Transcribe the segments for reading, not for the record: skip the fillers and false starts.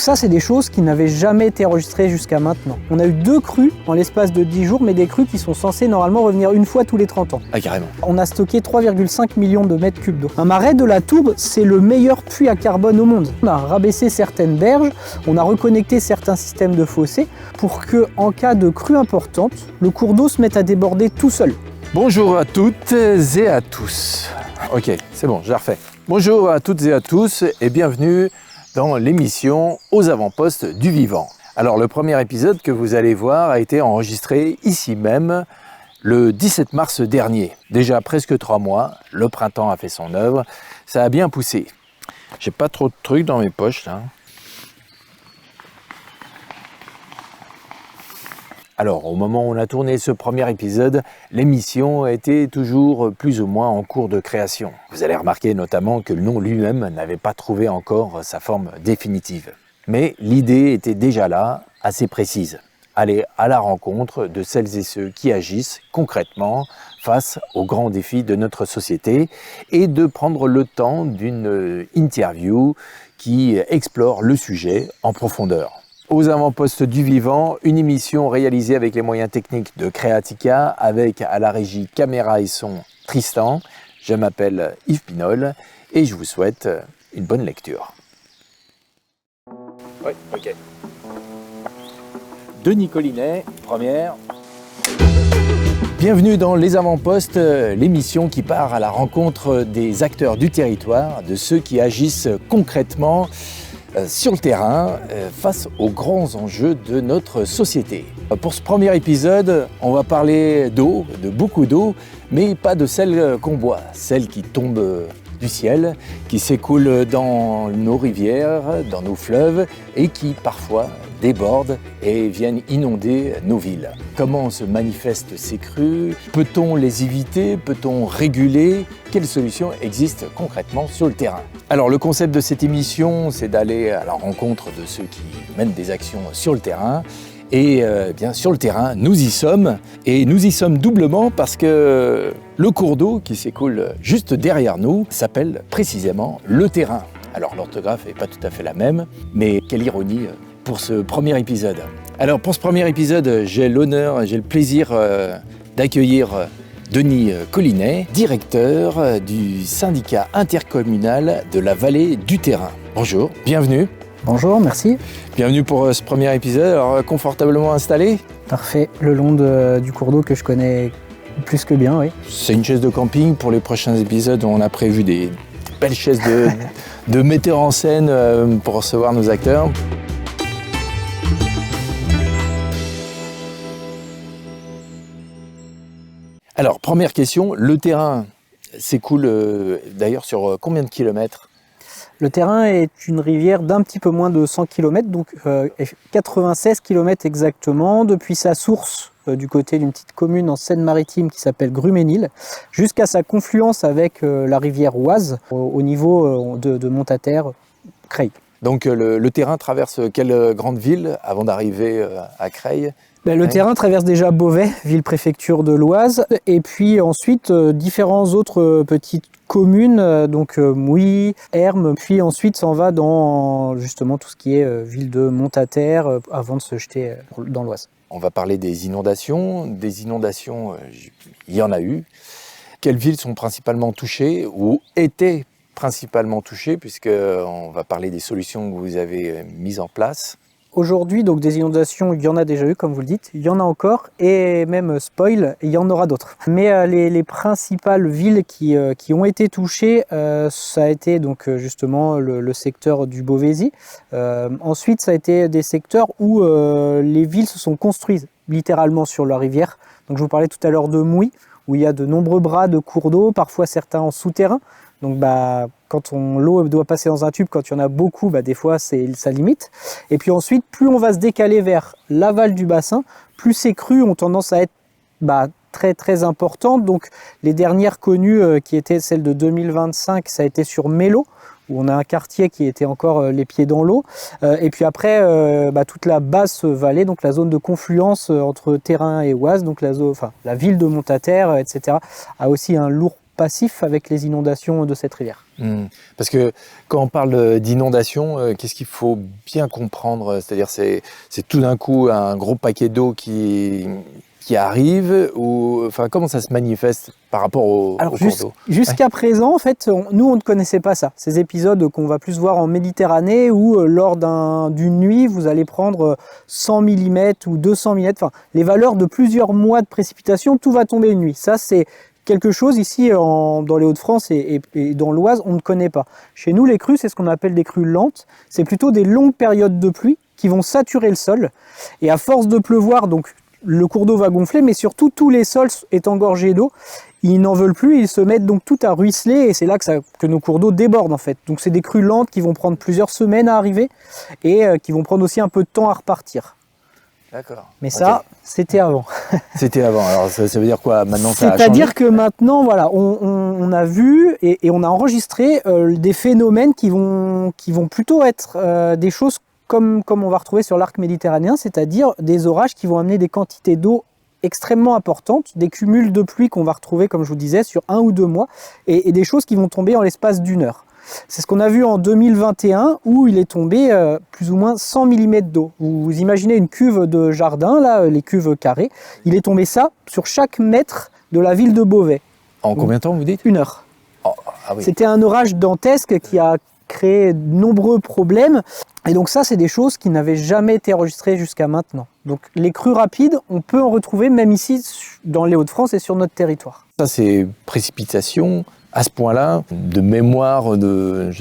ça, c'est des choses qui n'avaient jamais été enregistrées jusqu'à maintenant. On a eu 2 crues en l'espace de 10 jours, mais des crues qui sont censées normalement revenir une fois tous les 30 ans. Ah, carrément. On a stocké 3,5 millions de mètres cubes d'eau. Un marais de la Tourbe, c'est le meilleur puits à carbone au monde. On a rabaissé certaines berges, on a reconnecté certains systèmes de fossés pour que, en cas de crue importante, le cours d'eau se mette à déborder tout seul. Bonjour à toutes et à tous. Ok, c'est bon, je la refais. Bonjour à toutes et à tous et bienvenue dans l'émission Aux avant-postes du vivant. Alors le premier épisode que vous allez voir a été enregistré ici même le 17 mars dernier. Déjà presque 3 mois, le printemps a fait son œuvre, ça a bien poussé. J'ai pas trop de trucs dans mes poches là. Alors, au moment où on a tourné ce premier épisode, l'émission était toujours plus ou moins en cours de création. Vous allez remarquer notamment que le nom lui-même n'avait pas trouvé encore sa forme définitive. Mais l'idée était déjà là, assez précise. Aller à la rencontre de celles et ceux qui agissent concrètement face aux grands défis de notre société et de prendre le temps d'une interview qui explore le sujet en profondeur. Aux avant-postes du vivant, une émission réalisée avec les moyens techniques de Créatica, avec à la régie caméra et son Tristan. Je m'appelle Yves Pinol et je vous souhaite une bonne lecture. Oui, ok. Denis Collinet, première. Bienvenue dans Les Avant-Postes, l'émission qui part à la rencontre des acteurs du territoire, de ceux qui agissent concrètement sur le terrain face aux grands enjeux de notre société. Pour ce premier épisode, on va parler d'eau, de beaucoup d'eau, mais pas de celle qu'on boit, celle qui tombe du ciel, qui s'écoule dans nos rivières, dans nos fleuves et qui parfois débordent et viennent inonder nos villes. Comment se manifestent ces crues? Peut-on les éviter? Peut-on réguler? Quelles solutions existent concrètement sur le terrain? Alors le concept de cette émission, c'est d'aller à la rencontre de ceux qui mènent des actions sur le terrain. Et bien sur le terrain, nous y sommes. Et nous y sommes doublement parce que le cours d'eau qui s'écoule juste derrière nous s'appelle précisément le terrain. Alors l'orthographe n'est pas tout à fait la même, mais quelle ironie pour ce premier épisode. Alors pour ce premier épisode, j'ai l'honneur, j'ai le plaisir d'accueillir Denis Collinet, directeur du syndicat intercommunal de la vallée du Terrain. Bonjour, bienvenue. Bonjour, merci. Bienvenue pour ce premier épisode. Alors, confortablement installé? Parfait, le long du cours d'eau que je connais plus que bien, oui. C'est une chaise de camping. Pour les prochains épisodes, on a prévu des belles chaises de metteurs en scène pour recevoir nos acteurs. Alors, première question, le terrain s'écoule d'ailleurs sur combien de kilomètres? Le Terrain est une rivière d'un petit peu moins de 100 km, donc 96 km exactement, depuis sa source du côté d'une petite commune en Seine-Maritime qui s'appelle Gruménil, jusqu'à sa confluence avec la rivière Oise, au niveau de Montataire, Creil. Donc le terrain traverse quelle grande ville avant d'arriver à Creil? Le terrain traverse déjà Beauvais, ville-préfecture de l'Oise, et puis ensuite différents autres petites communes, donc Mouilly, Hermes, puis ensuite s'en va dans justement tout ce qui est ville de Montataire avant de se jeter dans l'Oise. On va parler des inondations. Il y en a eu. Quelles villes sont principalement touchées ou étaient principalement touchées, puisqu'on va parler des solutions que vous avez mises en place? Aujourd'hui, donc des inondations, il y en a déjà eu, comme vous le dites, il y en a encore, et même spoil, il y en aura d'autres. Mais les principales villes qui ont été touchées, ça a été donc justement le secteur du Beauvaisis. Ensuite, ça a été des secteurs où les villes se sont construites littéralement sur la rivière. Donc je vous parlais tout à l'heure de Mouilly, où il y a de nombreux bras de cours d'eau, parfois certains en souterrain. Donc quand l'eau doit passer dans un tube, quand il y en a beaucoup, des fois ça limite. Et puis ensuite, plus on va se décaler vers l'aval du bassin, plus ces crues ont tendance à être très très importantes. Donc les dernières connues qui étaient celles de 2025, ça a été sur Mélo, où on a un quartier qui était encore les pieds dans l'eau. Et puis après, toute la basse vallée, donc la zone de confluence entre Terrain et Oise, donc la ville de Montataire, etc., a aussi un lourd passif avec les inondations de cette rivière. Parce que quand on parle d'inondation, qu'est-ce qu'il faut bien comprendre? C'est-à-dire c'est tout d'un coup un gros paquet d'eau qui arrive, ou enfin comment ça se manifeste par rapport au cours d'eau? Jusqu'à présent, en fait, nous on ne connaissait pas ça. Ces épisodes qu'on va plus voir en Méditerranée, où lors d'une nuit, vous allez prendre 100 mm ou 200 mm, enfin les valeurs de plusieurs mois de précipitation, tout va tomber une nuit. Ça, c'est quelque chose ici dans les Hauts-de-France et dans l'Oise, on ne connaît pas. Chez nous, les crues, c'est ce qu'on appelle des crues lentes. C'est plutôt des longues périodes de pluie qui vont saturer le sol. Et à force de pleuvoir, donc le cours d'eau va gonfler, mais surtout tous les sols étant gorgés d'eau, ils n'en veulent plus, ils se mettent donc tout à ruisseler, et c'est là que nos cours d'eau débordent en fait. Donc c'est des crues lentes qui vont prendre plusieurs semaines à arriver et qui vont prendre aussi un peu de temps à repartir. D'accord. Mais ça, c'était avant. C'était avant. Alors ça veut dire quoi maintenant? C'est-à-dire que maintenant, voilà, on a vu et on a enregistré des phénomènes qui vont plutôt être des choses comme on va retrouver sur l'arc méditerranéen, c'est-à-dire des orages qui vont amener des quantités d'eau extrêmement importantes, des cumuls de pluie qu'on va retrouver, comme je vous disais, sur 1 ou 2 mois, et des choses qui vont tomber en l'espace d'1 heure. C'est ce qu'on a vu en 2021, où il est tombé plus ou moins 100 mm d'eau. Vous imaginez une cuve de jardin, là, les cuves carrées, il est tombé ça sur chaque mètre de la ville de Beauvais. En combien de temps vous dites? 1 heure. Oh, ah oui. C'était un orage dantesque qui a créé de nombreux problèmes. Et donc ça, c'est des choses qui n'avaient jamais été enregistrées jusqu'à maintenant. Donc les crues rapides, on peut en retrouver même ici dans les Hauts-de-France et sur notre territoire. Ça, c'est précipitation à ce point-là, de mémoire, de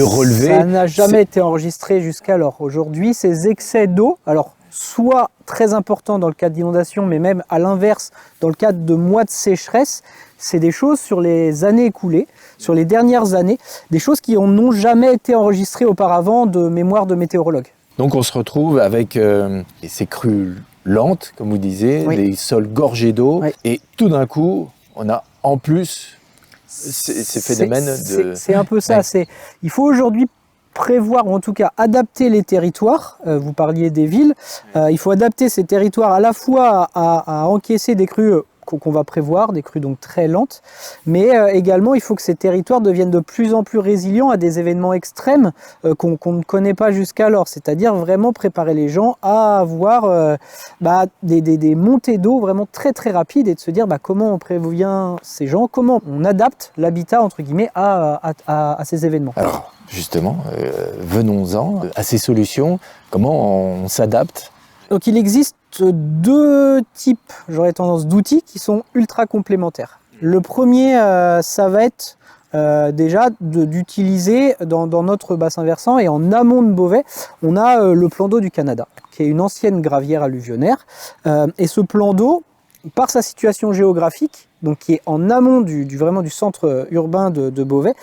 relevé. Ça n'a jamais été enregistré jusqu'alors. Aujourd'hui, ces excès d'eau, alors soit très importants dans le cas d'inondation, mais même à l'inverse, dans le cadre de mois de sécheresse, c'est des choses sur les années écoulées, sur les dernières années, des choses qui n'ont jamais été enregistrées auparavant de mémoire de météorologues. Donc on se retrouve avec ces crues lentes, comme vous disiez, oui. Des sols gorgés d'eau, oui. Et tout d'un coup, on a en plus ces phénomènes de... C'est un peu ça, ouais. Il faut aujourd'hui prévoir, ou en tout cas adapter les territoires, vous parliez des villes, il faut adapter ces territoires à la fois à encaisser des crues qu'on va prévoir, des crues donc très lentes, mais également il faut que ces territoires deviennent de plus en plus résilients à des événements extrêmes qu'on ne connaît pas jusqu'alors, c'est-à-dire vraiment préparer les gens à avoir des montées d'eau vraiment très très rapides et de se dire comment on prévient ces gens, comment on adapte l'habitat entre guillemets à ces événements. Alors justement, venons-en à ces solutions, comment on s'adapte? Donc il existe 2 types, j'aurais tendance, d'outils qui sont ultra complémentaires. Le premier, ça va être déjà d'utiliser dans notre bassin versant et en amont de Beauvais, on a le plan d'eau du Canada, qui est une ancienne gravière alluvionnaire. Et ce plan d'eau, par sa situation géographique, donc qui est en amont vraiment du centre urbain de Beauvais,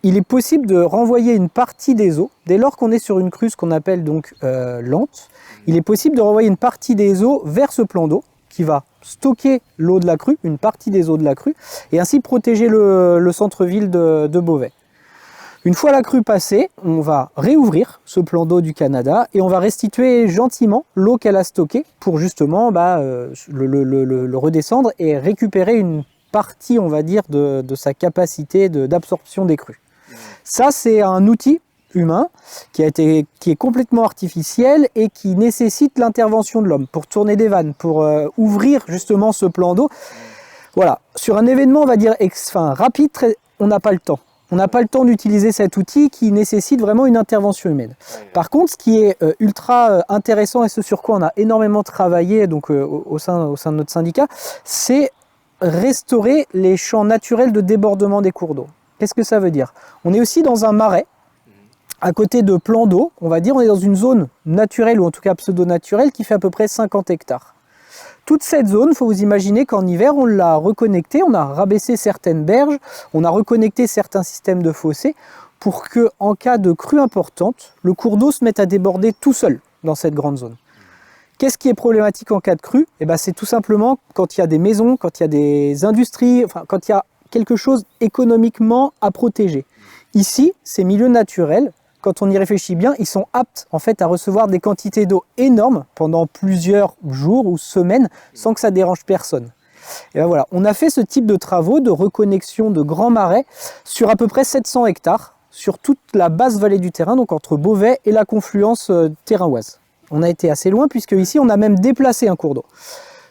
il est possible de renvoyer une partie des eaux, dès lors qu'on est sur une crue, ce qu'on appelle donc lente, il est possible de renvoyer une partie des eaux vers ce plan d'eau qui va stocker l'eau de la crue, une partie des eaux de la crue, et ainsi protéger le centre-ville de Beauvais. Une fois la crue passée, on va réouvrir ce plan d'eau du Canada et on va restituer gentiment l'eau qu'elle a stockée pour justement le redescendre et récupérer une partie, on va dire, de sa capacité d'absorption des crues. Ça, c'est un outil humain qui est complètement artificiel et qui nécessite l'intervention de l'homme pour tourner des vannes, pour ouvrir justement ce plan d'eau. Voilà, sur un événement, on va dire rapide, on n'a pas le temps. On n'a pas le temps d'utiliser cet outil qui nécessite vraiment une intervention humaine. Par contre, ce qui est ultra intéressant et ce sur quoi on a énormément travaillé donc, au sein de notre syndicat, c'est restaurer les champs naturels de débordement des cours d'eau. Qu'est-ce que ça veut dire? On est aussi dans un marais, à côté de plans d'eau, on va dire, on est dans une zone naturelle, ou en tout cas pseudo-naturelle, qui fait à peu près 50 hectares. Toute cette zone, il faut vous imaginer qu'en hiver, on l'a reconnectée, on a rabaissé certaines berges, on a reconnecté certains systèmes de fossés, pour que, en cas de crue importante, le cours d'eau se mette à déborder tout seul dans cette grande zone. Qu'est-ce qui est problématique en cas de crue? C'est tout simplement quand il y a des maisons, quand il y a des industries, quand il y a quelque chose économiquement à protéger. Ici, ces milieux naturels, quand on y réfléchit bien, ils sont aptes en fait à recevoir des quantités d'eau énormes pendant plusieurs jours ou semaines sans que ça dérange personne. Et ben voilà, on a fait ce type de travaux de reconnexion de grands marais sur à peu près 700 hectares, sur toute la basse vallée du Thérin, donc entre Beauvais et la confluence Thérin-Oise. On a été assez loin puisque ici on a même déplacé un cours d'eau.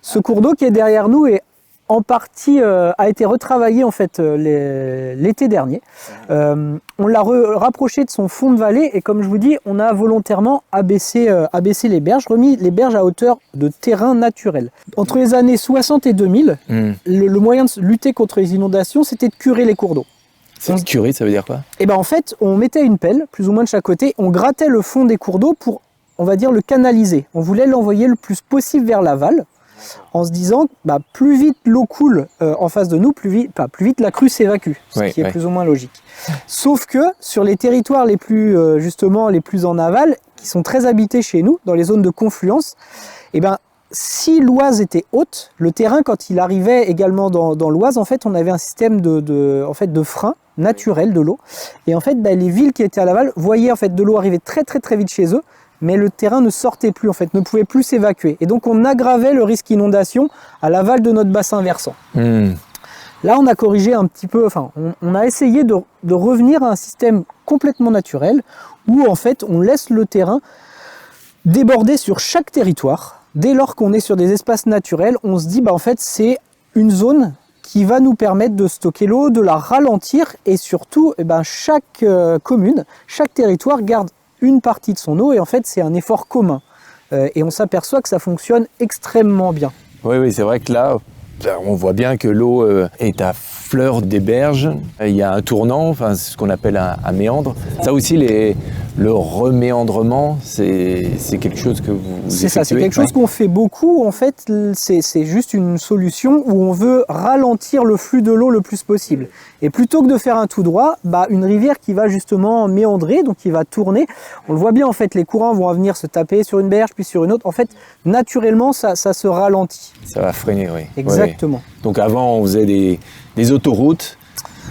Ce cours d'eau qui est derrière nous est en partie a été retravaillé en fait l'été dernier. On l'a rapproché de son fond de vallée et comme je vous dis, on a volontairement abaissé les berges, remis les berges à hauteur de terrain naturel. Entre les années 60 et 2000, le moyen de lutter contre les inondations, c'était de curer les cours d'eau. Curer, ça veut dire quoi? Et ben en fait, on mettait une pelle, plus ou moins de chaque côté, on grattait le fond des cours d'eau pour, on va dire, le canaliser. On voulait l'envoyer le plus possible vers l'aval, en se disant bah, plus vite l'eau coule en face de nous, plus vite la crue s'évacue, ce qui est plus ou moins logique. Sauf que sur les territoires les plus justement les plus en aval, qui sont très habités chez nous, dans les zones de confluence, et ben si l'Oise était haute, le terrain quand il arrivait également dans l'Oise, en fait on avait un système de frein naturel de l'eau, et en fait bah, les villes qui étaient à l'aval voyaient en fait de l'eau arriver très vite chez eux, mais le terrain ne sortait plus, en fait, ne pouvait plus s'évacuer. Et donc on aggravait le risque inondation à l'aval de notre bassin versant. Là, on a corrigé un petit peu, enfin, on a essayé de revenir à un système complètement naturel, où en fait, on laisse le terrain déborder sur chaque territoire. Dès lors qu'on est sur des espaces naturels, on se dit, bah en fait, c'est une zone qui va nous permettre de stocker l'eau, de la ralentir, et surtout, eh ben, chaque commune, chaque territoire garde une partie de son eau et en fait c'est un effort commun et on s'aperçoit que ça fonctionne extrêmement bien. Oui, c'est vrai que là on voit bien que l'eau est à fleur des berges, il y a un tournant, enfin c'est ce qu'on appelle un méandre. Ça aussi le reméandrement, c'est quelque chose que vous C'est ça, c'est quelque chose qu'on fait beaucoup. En fait, c'est juste une solution où on veut ralentir le flux de l'eau le plus possible. Et plutôt que de faire un tout droit, bah, une rivière qui va justement méandrer, donc qui va tourner, on le voit bien en fait, les courants vont venir se taper sur une berge puis sur une autre. En fait, naturellement, ça se ralentit. Ça va freiner, oui. Exactement. Oui. Donc avant, on faisait des autoroutes.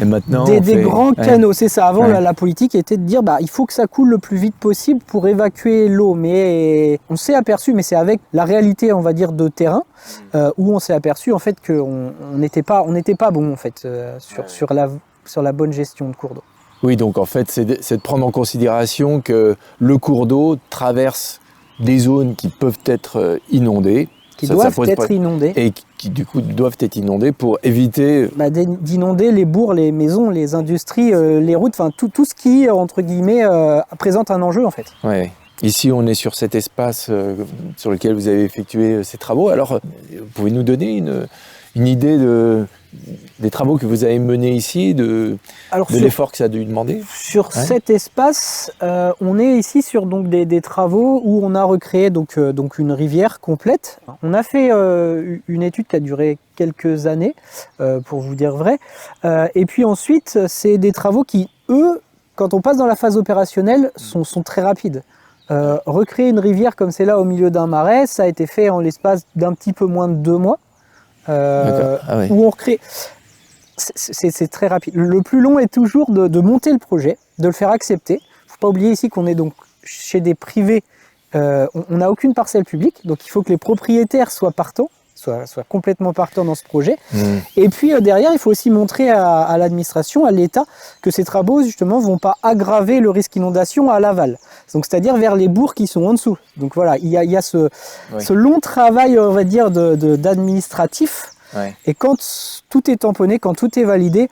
Et maintenant, des grands canaux, c'est ça. Avant, la politique était de dire bah, il faut que ça coule le plus vite possible pour évacuer l'eau. Mais on s'est aperçu, mais c'est avec la réalité, on va dire, de terrain, où on s'est aperçu en fait qu'on n'était pas bon en fait sur la bonne gestion de cours d'eau. Oui, donc en fait, c'est de prendre en considération que le cours d'eau traverse des zones qui peuvent être inondées. Qui doivent être inondées. Et qui du coup doivent être inondées pour éviter... d'inonder les bourgs, les maisons, les industries, les routes, enfin tout ce qui, entre guillemets, présente un enjeu en fait. Ouais. Ici, on est sur cet espace sur lequel vous avez effectué ces travaux. Alors, vous pouvez nous donner une idée des travaux que vous avez menés ici, de l'effort que ça a dû demander? Sur cet espace, on est ici sur donc, des travaux où on a recréé donc une rivière complète. On a fait une étude qui a duré quelques années, pour vous dire vrai. Et puis ensuite, c'est des travaux qui, eux, quand on passe dans la phase opérationnelle, sont très rapides. Recréer une rivière comme celle-là au milieu d'un marais, ça a été fait en l'espace d'un petit peu moins de 2 mois. Où on recrée. C'est très rapide. Le plus long est toujours de monter le projet, de le faire accepter. Il ne faut pas oublier ici qu'on est donc chez des privés. On n'a aucune parcelle publique, donc il faut que les propriétaires soient partants, soient complètement partants dans ce projet. Et puis derrière, il faut aussi montrer à l'administration, à l'État, que ces travaux justement vont pas aggraver le risque inondation à l'aval. Donc c'est-à-dire vers les bourgs qui sont en dessous. Donc voilà, il y a ce long travail, on va dire, d'administratif. Et quand tout est tamponné, quand tout est validé,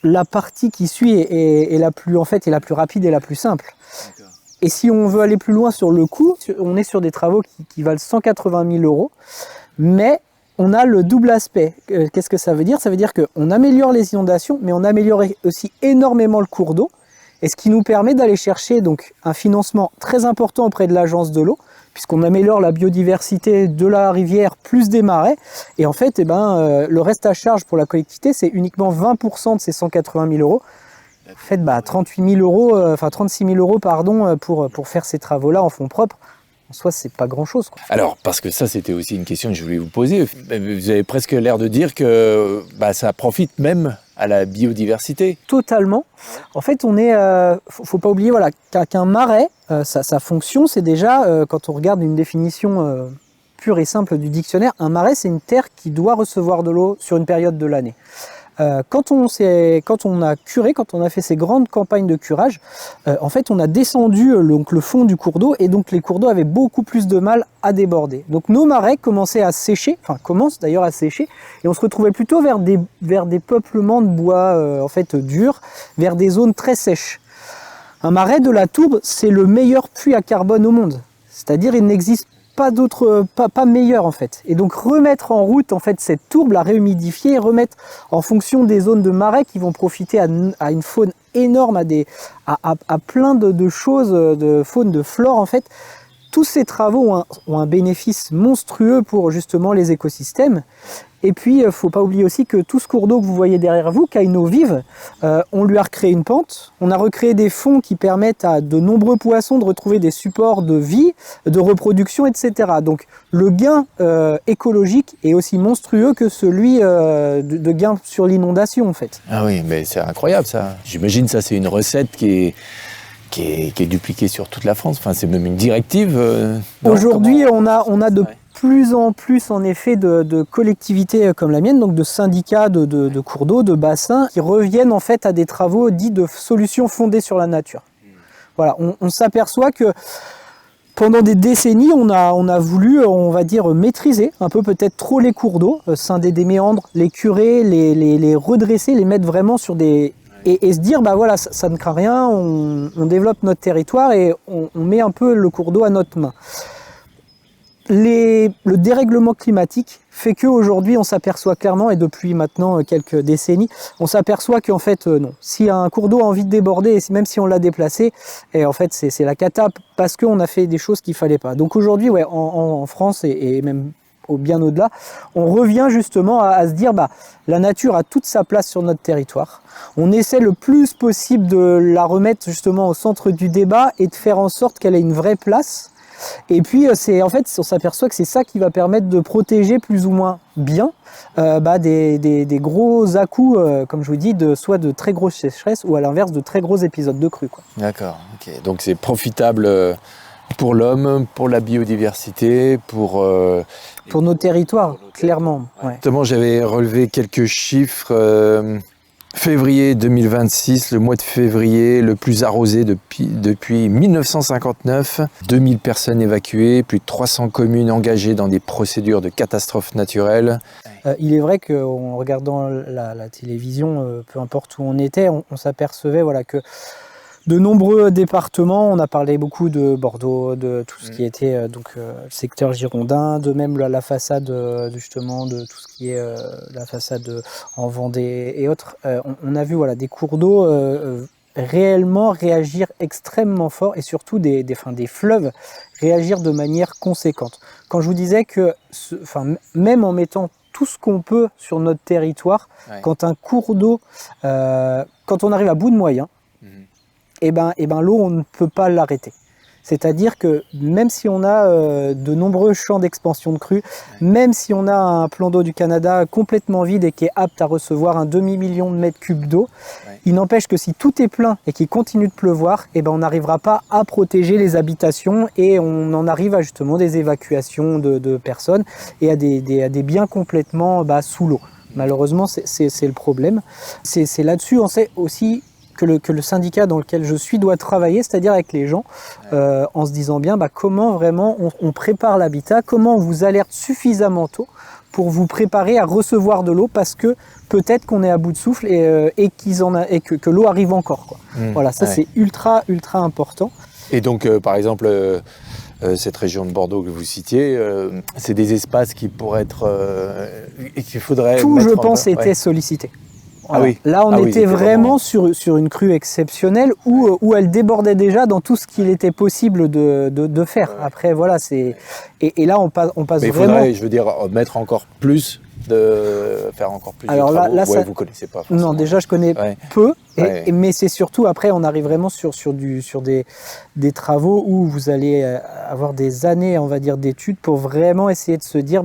la partie qui suit est la plus rapide et la plus simple. Et si on veut aller plus loin sur le coût, on est sur des travaux qui valent 180 000 €. Mais on a le double aspect. Qu'est-ce que ça veut dire? Ça veut dire qu'on améliore les inondations, mais on améliore aussi énormément le cours d'eau, et ce qui nous permet d'aller chercher donc un financement très important auprès de l'agence de l'eau, puisqu'on améliore la biodiversité de la rivière plus des marais. Et en fait, le reste à charge pour la collectivité, c'est uniquement 20% de ces 180 000 €. En fait, 36 000 € pardon, pour faire ces travaux-là en fonds propres. En soi, c'est pas grand-chose, quoi. Alors, parce que ça, c'était aussi une question que je voulais vous poser. Vous avez presque l'air de dire que ça profite même à la biodiversité. Totalement. En fait, faut pas oublier qu'un marais, sa fonction, c'est déjà, quand on regarde une définition pure et simple du dictionnaire, un marais, c'est une terre qui doit recevoir de l'eau sur une période de l'année. Quand on a curé, quand on a fait ces grandes campagnes de curage, en fait, on a descendu donc, le fond du cours d'eau et donc les cours d'eau avaient beaucoup plus de mal à déborder. Donc nos marais commençaient à sécher, enfin commencent d'ailleurs à sécher, et on se retrouvait plutôt vers des peuplements de bois en fait durs, vers des zones très sèches. Un marais de la tourbe, c'est le meilleur puits à carbone au monde. C'est-à-dire, il n'existe pas d'autre, pas meilleur en fait. Et donc remettre en route en fait cette tourbe, la réhumidifier, remettre en fonction des zones de marais qui vont profiter à une faune énorme, à plein de choses, de faune, de flore en fait. Tous ces travaux ont un bénéfice monstrueux pour justement les écosystèmes. Et puis, il ne faut pas oublier aussi que tout ce cours d'eau que vous voyez derrière vous, qui a une eau vive, on lui a recréé une pente, on a recréé des fonds qui permettent à de nombreux poissons de retrouver des supports de vie, de reproduction, etc. Donc, le gain écologique est aussi monstrueux que celui de gain sur l'inondation, en fait. Ah oui, mais c'est incroyable ça. J'imagine ça, c'est une recette qui est dupliquée sur toute la France. Enfin, c'est même une directive. Aujourd'hui, on a de plus en plus en effet de collectivités comme la mienne, donc de syndicats de cours d'eau, de bassins, qui reviennent en fait à des travaux dits de solutions fondées sur la nature. Voilà, on s'aperçoit que pendant des décennies, on a voulu, on va dire, maîtriser un peu peut-être trop les cours d'eau, scinder des méandres, les curer, les redresser, les mettre vraiment sur des... Et se dire, bah voilà, ça ne craint rien, on développe notre territoire et on met un peu le cours d'eau à notre main. Le dérèglement climatique fait qu'aujourd'hui, on s'aperçoit clairement, et depuis maintenant quelques décennies, on s'aperçoit qu'en fait, non. Si un cours d'eau a envie de déborder, et même si on l'a déplacé, et en fait, c'est la cata parce qu'on a fait des choses qu'il ne fallait pas. Donc aujourd'hui, ouais, en France et même bien au-delà, on revient justement à se dire, bah, la nature a toute sa place sur notre territoire. On essaie le plus possible de la remettre justement au centre du débat et de faire en sorte qu'elle ait une vraie place. Et puis, en fait, on s'aperçoit que c'est ça qui va permettre de protéger plus ou moins bien des gros à-coups, comme je vous dis, soit de très grosses sécheresses ou à l'inverse de très gros épisodes de crue. D'accord, ok. Donc c'est profitable pour l'homme, pour la biodiversité, pour nos territoires, clairement. Ouais. Justement, j'avais relevé quelques chiffres. Février 2026, le mois de février le plus arrosé depuis 1959. 2000 personnes évacuées, plus de 300 communes engagées dans des procédures de catastrophes naturelles. Il est vrai qu'en regardant la télévision, peu importe où on était, on s'apercevait voilà, que de nombreux départements, on a parlé beaucoup de Bordeaux, de tout ce qui était le secteur girondin, de même la façade justement de tout ce qui est la façade en Vendée et autres. On a vu voilà, des cours d'eau réellement réagir extrêmement fort et surtout des fleuves réagir de manière conséquente. Quand je vous disais que même en mettant tout ce qu'on peut sur notre territoire, ouais. Quand un cours d'eau, quand on arrive à bout de moyens, et ben l'eau, on ne peut pas l'arrêter. C'est-à-dire que même si on a de nombreux champs d'expansion de crues, même si on a un plan d'eau du Canada complètement vide et qui est apte à recevoir un demi-million de mètres cubes d'eau, il n'empêche que si tout est plein et qu'il continue de pleuvoir, et ben on n'arrivera pas à protéger les habitations et on en arrive à justement des évacuations de personnes et à des biens complètement sous l'eau. Malheureusement, c'est le problème. C'est là-dessus, on sait aussi que le syndicat dans lequel je suis doit travailler, c'est-à-dire avec les gens, en se disant bien comment vraiment on prépare l'habitat, comment on vous alerte suffisamment tôt pour vous préparer à recevoir de l'eau parce que peut-être qu'on est à bout de souffle et que l'eau arrive encore. Quoi. Voilà, ça c'est ultra important. Et donc, par exemple, cette région de Bordeaux que vous citiez, c'est des espaces qui pourraient être... et qu'il faudrait... Tout, je pense, était sollicité. Voilà. Ah oui. Là, on était vraiment sur une crue exceptionnelle où elle débordait déjà dans tout ce qu'il était possible de faire. Après, voilà, c'est... Et là, on passe mais vraiment... faudrait, je veux dire, mettre encore plus, faire encore plus Alors de travaux. Là, ouais, vous connaissez pas forcément. Non, déjà, je connais peu. Mais c'est surtout, après, on arrive vraiment sur des travaux où vous allez avoir des années, on va dire, d'études pour vraiment essayer de se dire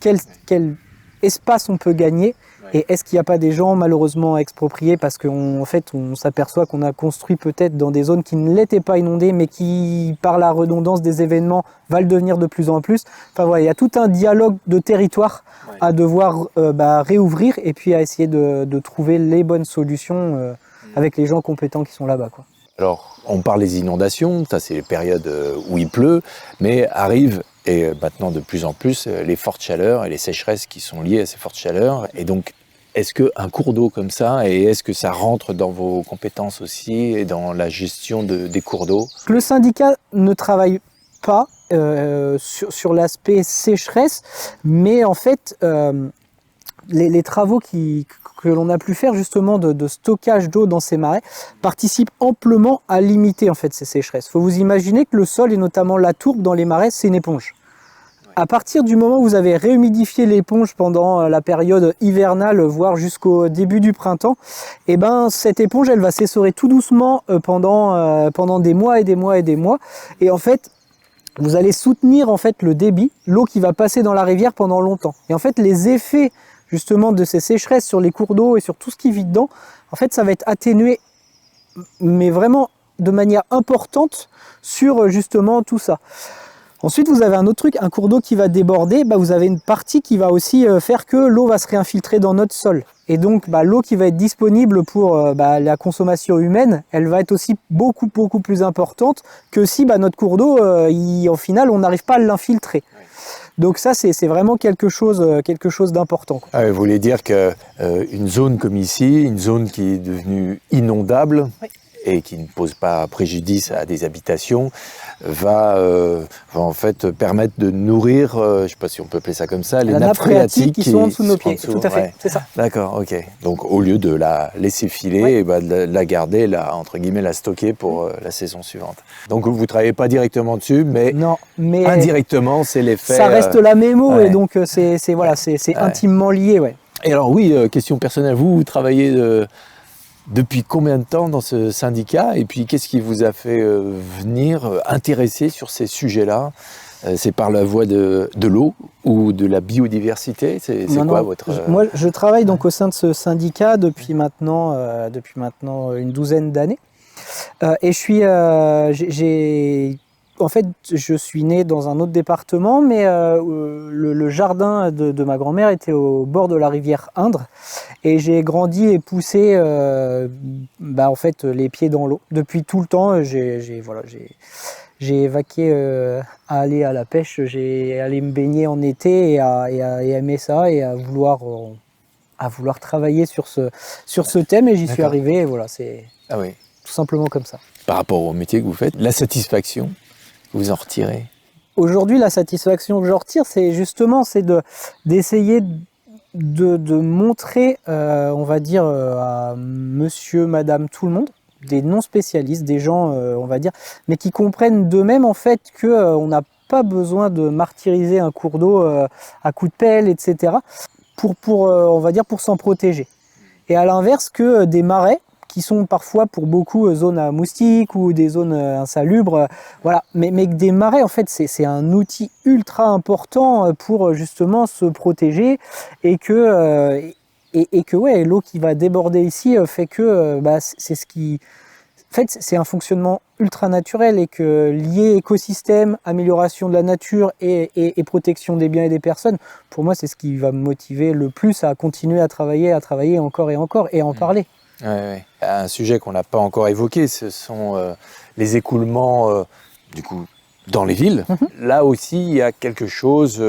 quel espace on peut gagner Et est-ce qu'il n'y a pas des gens malheureusement expropriés parce qu'en fait on s'aperçoit qu'on a construit peut-être dans des zones qui ne l'étaient pas inondées mais qui par la redondance des événements va le devenir de plus en plus. Enfin voilà, il y a tout un dialogue de territoire à devoir réouvrir et puis à essayer de trouver les bonnes solutions avec les gens compétents qui sont là-bas, quoi. Alors, on parle des inondations, ça c'est les périodes où il pleut, mais arrivent, et maintenant de plus en plus, les fortes chaleurs et les sécheresses qui sont liées à ces fortes chaleurs. Et donc, est-ce qu'un cours d'eau comme ça, et est-ce que ça rentre dans vos compétences aussi et dans la gestion des cours d'eau? Le syndicat ne travaille pas sur l'aspect sécheresse, mais en fait, les travaux que l'on a pu faire justement de stockage d'eau dans ces marais participent amplement à limiter en fait ces sécheresses. Il faut vous imaginer que le sol et notamment la tourbe dans les marais, c'est une éponge. À partir du moment où vous avez réhumidifié l'éponge pendant la période hivernale, voire jusqu'au début du printemps, et ben cette éponge elle va s'essorer tout doucement pendant des mois et des mois et des mois. Et en fait, vous allez soutenir en fait le débit, l'eau qui va passer dans la rivière pendant longtemps. Et en fait, les effets justement de ces sécheresses sur les cours d'eau et sur tout ce qui vit dedans, en fait, ça va être atténué, mais vraiment de manière importante sur justement tout ça. Ensuite, vous avez un autre truc, un cours d'eau qui va déborder, vous avez une partie qui va aussi faire que l'eau va se réinfiltrer dans notre sol. Et donc, l'eau qui va être disponible pour la consommation humaine, elle va être aussi beaucoup plus importante que si notre cours d'eau, au final, on n'arrive pas à l'infiltrer. Donc ça, c'est vraiment quelque chose d'important. Ah, vous voulez dire qu'une zone comme ici, une zone qui est devenue inondable, oui, et qui ne pose pas préjudice à des habitations, va en fait permettre de nourrir, je ne sais pas si on peut appeler ça comme ça, les nappes phréatiques qui sont en dessous de nos pieds. Tout à fait, ouais. C'est ça. D'accord, ok. Donc au lieu de la laisser filer, ouais, et de la garder, entre guillemets, la stocker pour la saison suivante. Donc vous ne travaillez pas directement dessus, mais, non, mais indirectement, c'est l'effet. Ça reste la mémo, ouais, et donc c'est ouais, intimement lié. Ouais. Et alors oui, question personnelle, vous travaillez depuis combien de temps dans ce syndicat? Et puis, qu'est-ce qui vous a fait venir intéresser sur ces sujets-là? C'est par la voie de l'eau ou de la biodiversité? C'est quoi votre... Moi, je travaille donc au sein de ce syndicat depuis maintenant une douzaine d'années. Et en fait, je suis né dans un autre département, mais le jardin de ma grand-mère était au bord de la rivière Indre. Et j'ai grandi et poussé en fait, les pieds dans l'eau. Depuis tout le temps, j'ai évacué à aller à la pêche, j'ai allé me baigner en été et à aimer ça et à vouloir travailler sur ce thème. Et j'y suis arrivé, et voilà, c'est tout simplement comme ça. Par rapport au métier que vous faites, la satisfaction que vous en retirez? Aujourd'hui, la satisfaction que j'en retire, c'est justement d'essayer de montrer, on va dire, à monsieur, madame, tout le monde, des non-spécialistes, des gens, on va dire, mais qui comprennent d'eux-mêmes en fait qu'on n'a pas besoin de martyriser un cours d'eau à coups de pelle, etc., on va dire, pour s'en protéger. Et à l'inverse que des marais, qui sont parfois pour beaucoup zones à moustiques ou des zones insalubres, voilà. Mais des marais, en fait, c'est un outil ultra important pour justement se protéger et que ouais, l'eau qui va déborder ici fait que c'est ce qui... En fait, c'est un fonctionnement ultra naturel et que lié écosystème, amélioration de la nature et protection des biens et des personnes, pour moi, c'est ce qui va me motiver le plus à continuer à travailler encore et encore et à en parler. Ouais. Un sujet qu'on n'a pas encore évoqué, ce sont les écoulements du coup, dans les villes. Là aussi, il y a quelque chose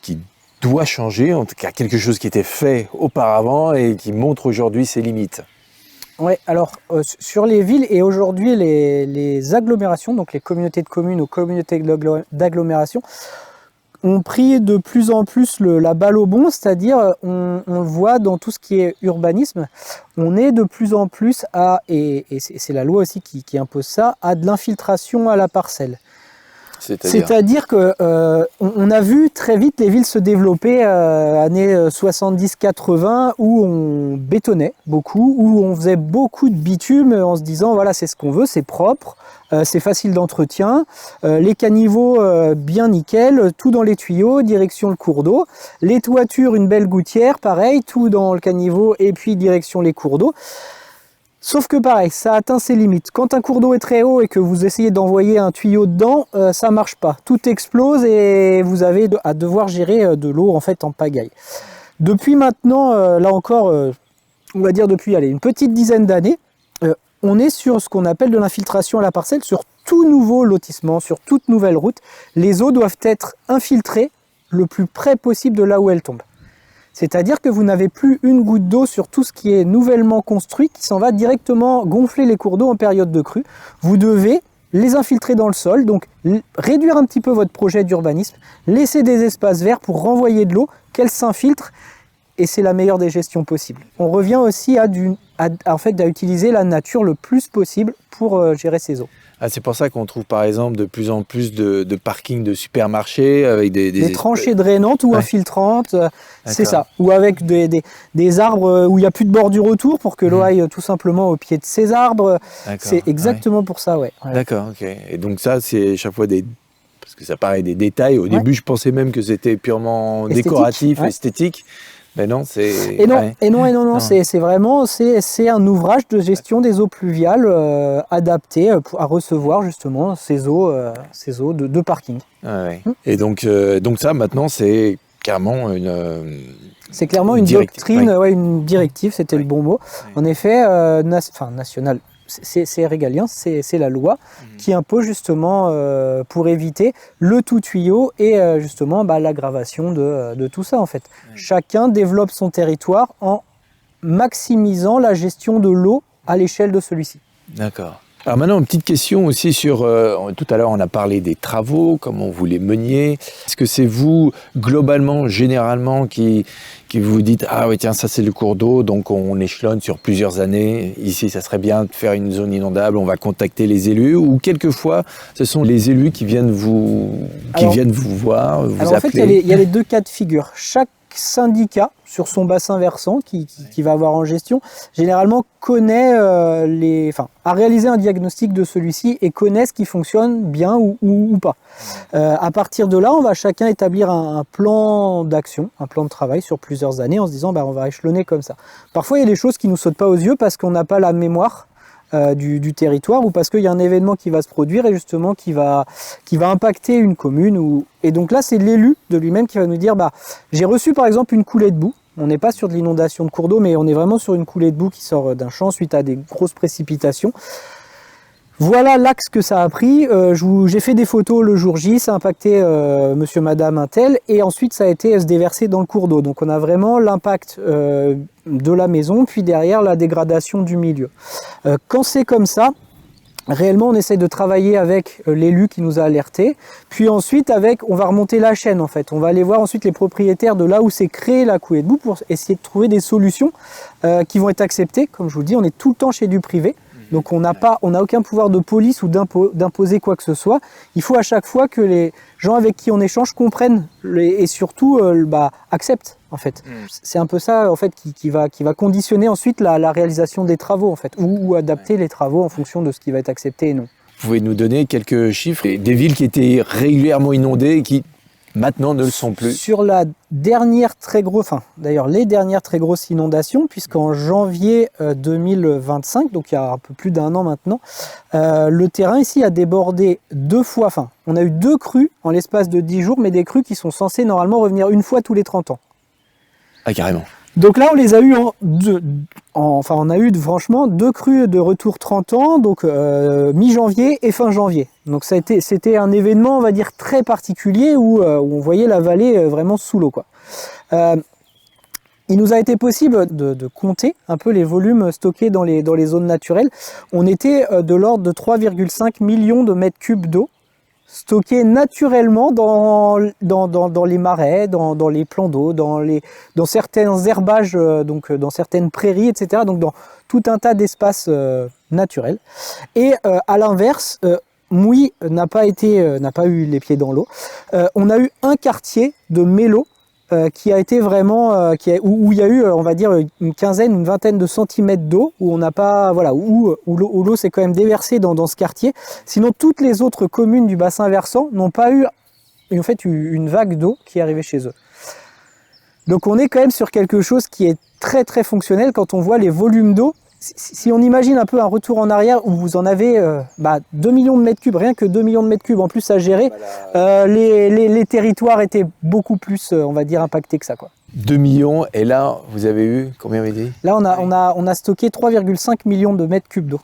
qui doit changer, en tout cas quelque chose qui était fait auparavant et qui montre aujourd'hui ses limites. Oui, alors sur les villes et aujourd'hui les agglomérations, donc les communautés de communes ou communautés d'agglomération, ont pris de plus en plus la balle au bond, c'est-à-dire on le voit dans tout ce qui est urbanisme, on est de plus en plus à, et c'est la loi aussi qui impose ça, à de l'infiltration à la parcelle. C'est-à-dire que on a vu très vite les villes se développer années 70-80 où on bétonnait beaucoup, où on faisait beaucoup de bitume en se disant voilà c'est ce qu'on veut, c'est propre, c'est facile d'entretien, les caniveaux bien nickel, tout dans les tuyaux, direction le cours d'eau, les toitures une belle gouttière, pareil, tout dans le caniveau et puis direction les cours d'eau. Sauf que pareil, ça atteint ses limites. Quand un cours d'eau est très haut et que vous essayez d'envoyer un tuyau dedans, ça marche pas. Tout explose et vous avez à devoir gérer de l'eau en fait en pagaille. Depuis maintenant, là encore, on va dire depuis une petite dizaine d'années, on est sur ce qu'on appelle de l'infiltration à la parcelle. Sur tout nouveau lotissement, sur toute nouvelle route, les eaux doivent être infiltrées le plus près possible de là où elles tombent. C'est-à-dire que vous n'avez plus une goutte d'eau sur tout ce qui est nouvellement construit qui s'en va directement gonfler les cours d'eau en période de crue. Vous devez les infiltrer dans le sol, donc réduire un petit peu votre projet d'urbanisme, laisser des espaces verts pour renvoyer de l'eau, qu'elle s'infiltre, et c'est la meilleure des gestions possibles. On revient aussi à utiliser la nature le plus possible pour gérer ces eaux. Ah, c'est pour ça qu'on trouve par exemple de plus en plus de parkings de supermarchés avec des tranchées drainantes ou infiltrantes, c'est ça. Ou avec des arbres où il n'y a plus de bordure autour pour que l'eau aille tout simplement au pied de ces arbres. C'est exactement pour ça, ouais. D'accord, ok. Et donc ça, c'est chaque fois parce que ça paraît des détails. Au début, je pensais même que c'était purement décoratif, esthétique. Mais non, c'est... Et non. C'est vraiment c'est un ouvrage de gestion des eaux pluviales adapté à recevoir justement ces eaux de parking. Et donc ça, maintenant, c'est clairement c'est clairement une doctrine, une directive, c'était le bon mot. En effet, nationale. C'est régalien, c'est la loi qui impose justement pour éviter le tout tuyau et justement l'aggravation de tout ça en fait. Chacun développe son territoire en maximisant la gestion de l'eau à l'échelle de celui-ci. D'accord. Alors maintenant, une petite question aussi sur... tout à l'heure, on a parlé des travaux, comment vous les meniez. Est-ce que c'est vous, globalement, généralement, qui vous dites « Ah oui, tiens, ça c'est le cours d'eau, donc on échelonne sur plusieurs années. Ici, ça serait bien de faire une zone inondable, on va contacter les élus. » Ou quelquefois, ce sont les élus qui viennent vous voir, vous appeler. En fait, il y a les deux cas de figure. Chaque syndicat sur son bassin versant qui va avoir en gestion généralement connaît a réalisé un diagnostic de celui-ci et connaît ce qui fonctionne bien ou pas. À partir de là, on va chacun établir un plan d'action, un plan de travail sur plusieurs années en se disant on va échelonner comme ça. Parfois il y a des choses qui nous sautent pas aux yeux parce qu'on n'a pas la mémoire du territoire ou parce qu'il y a un événement qui va se produire et justement qui va impacter une commune. Et donc là, c'est l'élu de lui-même qui va nous dire j'ai reçu par exemple une coulée de boue. On n'est pas sur de l'inondation de cours d'eau, mais on est vraiment sur une coulée de boue qui sort d'un champ suite à des grosses précipitations. Voilà l'axe que ça a pris. J'ai fait des photos le jour J, ça a impacté monsieur, madame, un tel, et ensuite ça a été se déverser dans le cours d'eau. Donc on a vraiment l'impact de la maison, puis derrière la dégradation du milieu. Quand c'est comme ça, réellement, on essaie de travailler avec l'élu qui nous a alertés, puis ensuite on va remonter la chaîne en fait. On va aller voir ensuite les propriétaires de là où s'est créée la coulée de boue pour essayer de trouver des solutions qui vont être acceptées. Comme je vous le dis, on est tout le temps chez du privé. Donc on n'a aucun pouvoir de police ou d'imposer quoi que ce soit. Il faut à chaque fois que les gens avec qui on échange comprennent et surtout acceptent en fait. C'est un peu ça en fait qui va conditionner ensuite la réalisation des travaux en fait, ou adapter les travaux en fonction de ce qui va être accepté et non. Vous pouvez nous donner quelques chiffres des villes qui étaient régulièrement inondées et qui maintenant ne le sont plus? Sur la dernière les dernières très grosses inondations, puisqu'en janvier 2025, donc il y a un peu plus d'un an maintenant, le terrain ici a débordé on a eu 2 crues en l'espace de 10 jours, mais des crues qui sont censées normalement revenir une fois tous les 30 ans. Ah, carrément. Donc là, on les a eu on a eu franchement 2 crues de retour 30 ans, donc mi-janvier et fin janvier. Donc c'était un événement, on va dire, très particulier où on voyait la vallée vraiment sous l'eau, quoi. Il nous a été possible de compter un peu les volumes stockés dans les zones naturelles. On était de l'ordre de 3,5 millions de mètres cubes d'eau stockés naturellement dans les marais, dans les plans d'eau, dans certains herbages, donc dans certaines prairies, etc. Donc dans tout un tas d'espaces naturels. Et à l'inverse, Mouy n'a pas eu les pieds dans l'eau. On a eu un quartier de mélo qui a été vraiment, où il y a eu, on va dire, une vingtaine de centimètres d'eau, où on n'a pas, voilà, où l'eau s'est quand même déversée dans ce quartier. Sinon, toutes les autres communes du bassin versant n'ont pas eu, en fait, une vague d'eau qui est arrivée chez eux. Donc on est quand même sur quelque chose qui est très très fonctionnel quand on voit les volumes d'eau. Si on imagine un peu un retour en arrière où vous en avez 2 millions de mètres cubes, rien que 2 millions de mètres cubes en plus à gérer, les territoires étaient beaucoup plus, on va dire, impactés que ça, quoi. 2 millions, et là, vous avez eu, combien vous avez dit ? Là, on a stocké 3,5 millions de mètres cubes d'eau.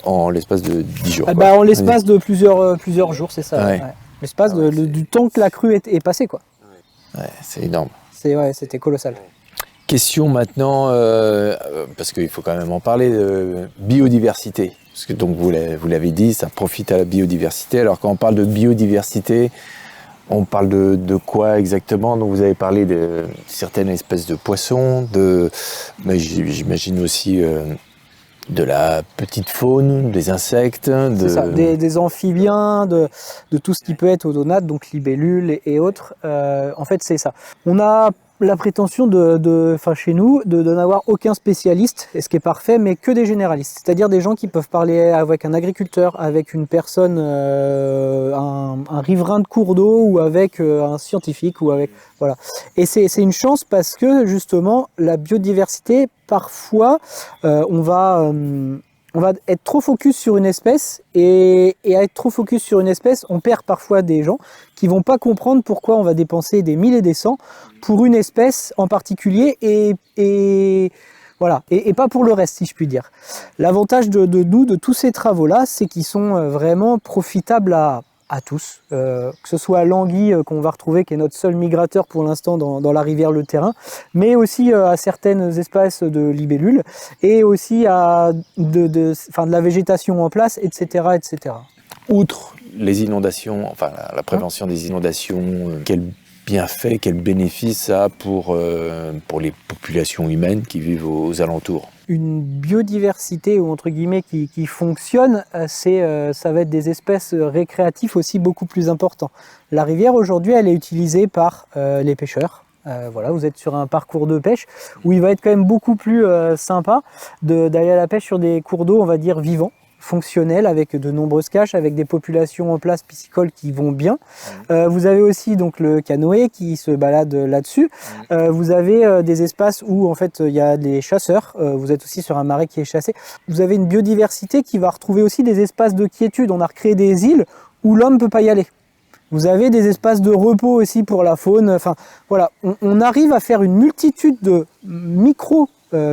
En l'espace de 10 jours. En l'espace de plusieurs jours, c'est ça. Ouais. Ouais. L'espace du temps que la crue est passée, quoi. Ouais, c'est énorme. C'était colossal. Question maintenant, parce qu'il faut quand même en parler, de biodiversité. Parce que donc vous l'avez dit, ça profite à la biodiversité. Alors quand on parle de biodiversité, on parle de quoi exactement? Donc vous avez parlé de certaines espèces de poissons, mais j'imagine aussi de la petite faune, des insectes. C'est ça, des amphibiens, de tout ce qui peut être odonate, donc libellules et autres. En fait, c'est ça. On a la prétention chez nous, de n'avoir aucun spécialiste, et ce qui est parfait, mais que des généralistes. C'est-à-dire des gens qui peuvent parler avec un agriculteur, avec une personne, un riverain de cours d'eau, ou avec un scientifique, ou avec, voilà. Et c'est une chance parce que, justement, la biodiversité, parfois, on va être trop focus sur une espèce, et à être trop focus sur une espèce, on perd parfois des gens qui vont pas comprendre pourquoi on va dépenser des 1000 et des 100 pour une espèce en particulier, et voilà, et pas pour le reste, si je puis dire. L'avantage de tous ces travaux-là, c'est qu'ils sont vraiment profitables à tous, que ce soit l'anguille qu'on va retrouver, qui est notre seul migrateur pour l'instant dans la rivière Le Terrain, mais aussi à certaines espèces de libellules, et aussi à de la végétation en place, etc., etc. Outre les inondations, enfin la prévention des inondations, quel bienfait, quel bénéfice ça a pour les populations humaines qui vivent aux alentours? Une biodiversité, ou entre guillemets, qui fonctionne, ça va être des espèces récréatives aussi beaucoup plus importantes. La rivière aujourd'hui, elle est utilisée par les pêcheurs. Voilà, vous êtes sur un parcours de pêche où il va être quand même beaucoup plus sympa d'aller à la pêche sur des cours d'eau, on va dire, vivants, fonctionnels, avec de nombreuses caches, avec des populations en place piscicoles qui vont bien. Vous avez aussi donc le canoë qui se balade là-dessus. Vous avez des espaces où en fait il y a des chasseurs. Vous êtes aussi sur un marais qui est chassé. Vous avez une biodiversité qui va retrouver aussi des espaces de quiétude. On a recréé des îles où l'homme ne peut pas y aller. Vous avez des espaces de repos aussi pour la faune. Enfin voilà, on arrive à faire une multitude de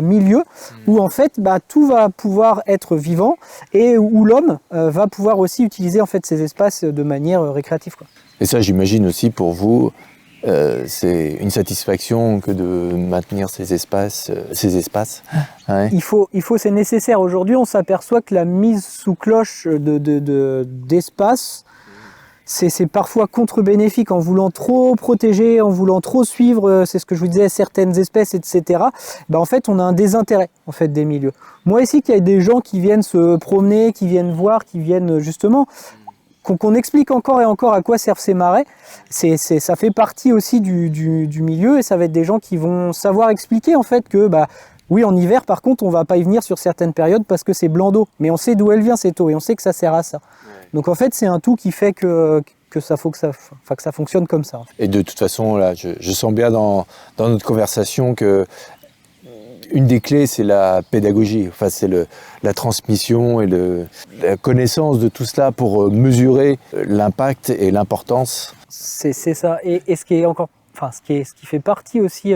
milieu où en fait tout va pouvoir être vivant, et où l'homme va pouvoir aussi utiliser en fait ces espaces de manière récréative, quoi. Et ça, j'imagine aussi pour vous, c'est une satisfaction que de maintenir ces espaces. Ouais. Il faut, c'est nécessaire. Aujourd'hui, on s'aperçoit que la mise sous cloche d'espace, c'est parfois contre-bénéfique, en voulant trop protéger, en voulant trop suivre, c'est ce que je vous disais, certaines espèces, etc. En fait, on a un désintérêt en fait, des milieux. Moi, ici, qu'il y ait des gens qui viennent se promener, qui viennent voir, qui viennent justement, qu'on explique encore et encore à quoi servent ces marais, ça fait partie aussi du milieu, et ça va être des gens qui vont savoir expliquer en fait que oui, en hiver, par contre, on va pas y venir sur certaines périodes parce que c'est blanc d'eau, mais on sait d'où elle vient cette eau, et on sait que ça sert à ça. Donc en fait, c'est un tout qui fait que ça fonctionne comme ça. Et de toute façon, là, je sens bien dans notre conversation que une des clés, c'est la pédagogie. Enfin, c'est la transmission et la connaissance de tout cela pour mesurer l'impact et l'importance. C'est ça. Et ce qui fait partie aussi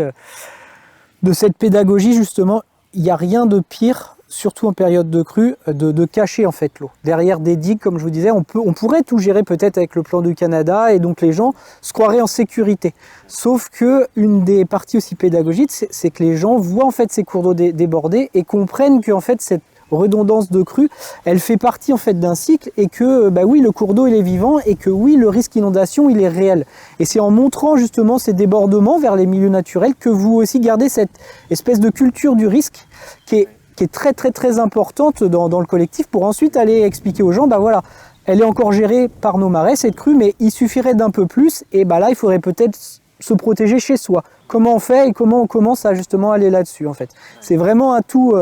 de cette pédagogie, justement, il n'y a rien de pire, surtout en période de crue, de cacher en fait l'eau. Derrière des digues, comme je vous disais, on pourrait tout gérer peut-être avec le plan du Canada, et donc les gens se croiraient en sécurité. Sauf que une des parties aussi pédagogiques, c'est que les gens voient en fait ces cours d'eau déborder et comprennent que en fait cette redondance de crue, elle fait partie en fait d'un cycle, et que oui, le cours d'eau il est vivant, et que oui, le risque inondation il est réel. Et c'est en montrant justement ces débordements vers les milieux naturels que vous aussi gardez cette espèce de culture du risque qui est très très très importante dans le collectif, pour ensuite aller expliquer aux gens, voilà, elle est encore gérée par nos marais, cette crue, mais il suffirait d'un peu plus, et bah là, il faudrait peut-être se protéger chez soi. Comment on fait et comment on commence à justement aller là-dessus, en fait. C'est vraiment un tout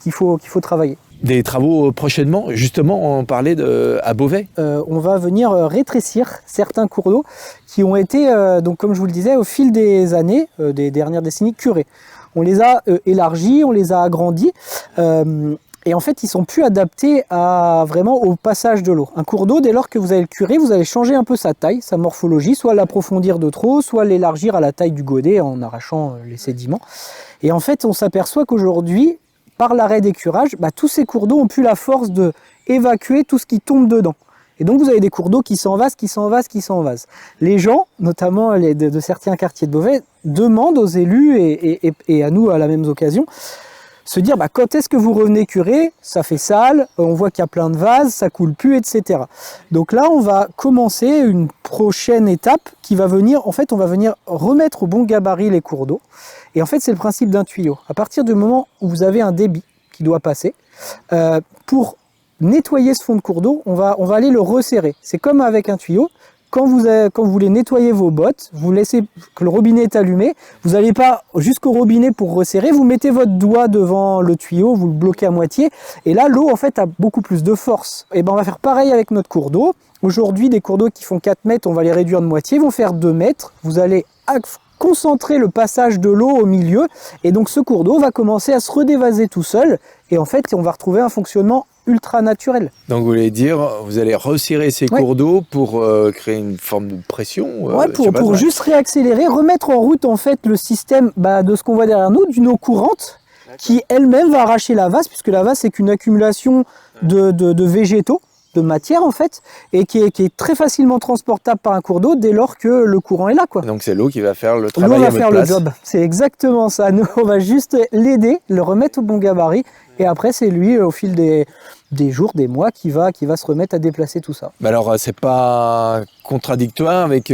qu'il faut travailler. Des travaux prochainement, justement, on parlait à Beauvais. On va venir rétrécir certains cours d'eau qui ont été, donc comme je vous le disais, au fil des années, des dernières décennies, curés. On les a élargis, on les a agrandis, et en fait, ils sont plus adaptés vraiment au passage de l'eau. Un cours d'eau, dès lors que vous allez le curer, vous allez changer un peu sa taille, sa morphologie, soit l'approfondir de trop, soit l'élargir à la taille du godet en arrachant les sédiments. Et en fait, on s'aperçoit qu'aujourd'hui, par l'arrêt des curages, tous ces cours d'eau ont plus la force de évacuer tout ce qui tombe dedans. Et donc vous avez des cours d'eau qui s'envasent, qui s'envasent, qui s'envasent. Les gens, notamment de certains quartiers de Beauvais, demandent aux élus et à nous à la même occasion, se dire quand est-ce que vous revenez curer, ça fait sale, on voit qu'il y a plein de vases, ça coule plus, etc. Donc là, on va commencer une prochaine étape qui va venir, en fait, on va venir remettre au bon gabarit les cours d'eau. Et en fait, c'est le principe d'un tuyau. À partir du moment où vous avez un débit qui doit passer, pour nettoyer ce fond de cours d'eau, on va aller le resserrer. C'est comme avec un tuyau. Quand vous voulez nettoyer vos bottes, vous laissez que le robinet est allumé, vous n'allez pas jusqu'au robinet pour resserrer, vous mettez votre doigt devant le tuyau, vous le bloquez à moitié, et là l'eau en fait a beaucoup plus de force. Et on va faire pareil avec notre cours d'eau. Aujourd'hui, des cours d'eau qui font 4 mètres, on va les réduire de moitié, vont faire 2 mètres. Vous allez concentrer le passage de l'eau au milieu, et donc ce cours d'eau va commencer à se redévaser tout seul, et en fait on va retrouver un fonctionnement ultra naturel. Donc vous voulez dire, vous allez resserrer ces cours d'eau pour créer une forme de pression pour juste réaccélérer, remettre en route en fait le système de ce qu'on voit derrière nous, d'une eau courante, qui elle-même va arracher la vase, puisque la vase c'est qu'une accumulation de végétaux, de matière en fait, et qui est très facilement transportable par un cours d'eau dès lors que le courant est là, quoi. Donc c'est l'eau qui va faire le travail. L'eau va faire le job, c'est exactement ça. Nous on va juste l'aider, le remettre au bon gabarit, et après c'est lui au fil des jours, des mois qui va se remettre à déplacer tout ça. Alors c'est pas contradictoire avec,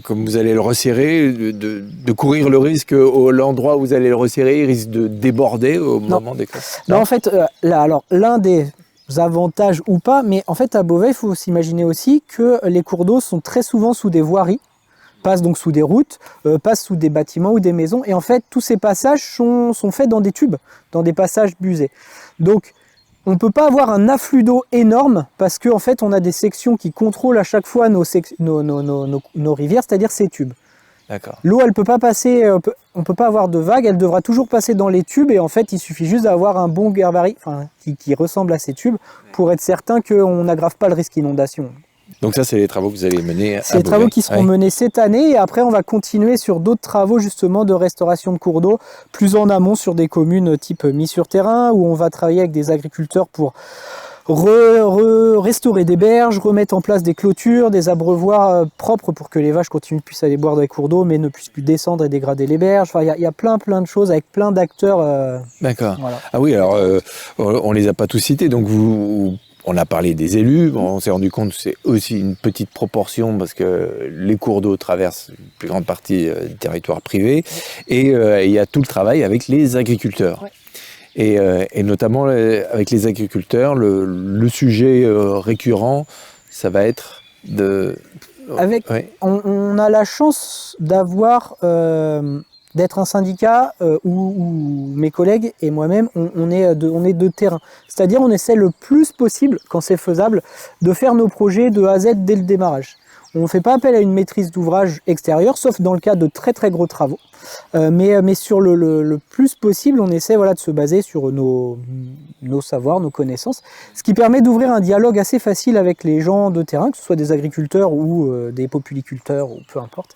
comme vous allez le resserrer, de courir le risque l'endroit où vous allez le resserrer, il risque de déborder au moment des classes. Non, en fait, l'un des avantages ou pas, mais en fait à Beauvais, il faut s'imaginer aussi que les cours d'eau sont très souvent sous des voiries, passent donc sous des routes, passent sous des bâtiments ou des maisons, et en fait tous ces passages sont faits dans des tubes, dans des passages busés. Donc on ne peut pas avoir un afflux d'eau énorme parce qu'en fait on a des sections qui contrôlent à chaque fois nos rivières, c'est-à-dire ces tubes. L'eau, elle peut pas passer, on peut pas avoir de vagues, elle devra toujours passer dans les tubes, et en fait il suffit juste d'avoir un bon gabarit qui ressemble à ces tubes pour être certain qu'on n'aggrave pas le risque d'inondation. Donc ça, c'est les travaux que vous allez mener à Beauvais. C'est les travaux qui seront menés cette année, et après on va continuer sur d'autres travaux justement de restauration de cours d'eau, plus en amont sur des communes type mis sur terrain, où on va travailler avec des agriculteurs pour restaurer des berges, remettre en place des clôtures, des abreuvoirs propres pour que les vaches puissent aller boire dans les cours d'eau, mais ne puissent plus descendre et dégrader les berges. Enfin, il y a plein de choses avec plein d'acteurs. D'accord. Voilà. Ah oui, alors on les a pas tous cités, donc on a parlé des élus, on s'est rendu compte que c'est aussi une petite proportion parce que les cours d'eau traversent une plus grande partie du territoire privé, et il y a tout le travail avec les agriculteurs. Ouais. Et notamment avec les agriculteurs, le sujet récurrent, ça va être on a la chance d'avoir d'être un syndicat où mes collègues et moi-même, on est de terrain. C'est-à-dire on essaie le plus possible, quand c'est faisable, de faire nos projets de A à Z dès le démarrage. On ne fait pas appel à une maîtrise d'ouvrage extérieure, sauf dans le cas de très très gros travaux. Mais sur le plus possible, on essaie de se baser sur nos savoirs, nos connaissances, ce qui permet d'ouvrir un dialogue assez facile avec les gens de terrain, que ce soit des agriculteurs ou des populiculteurs, ou peu importe.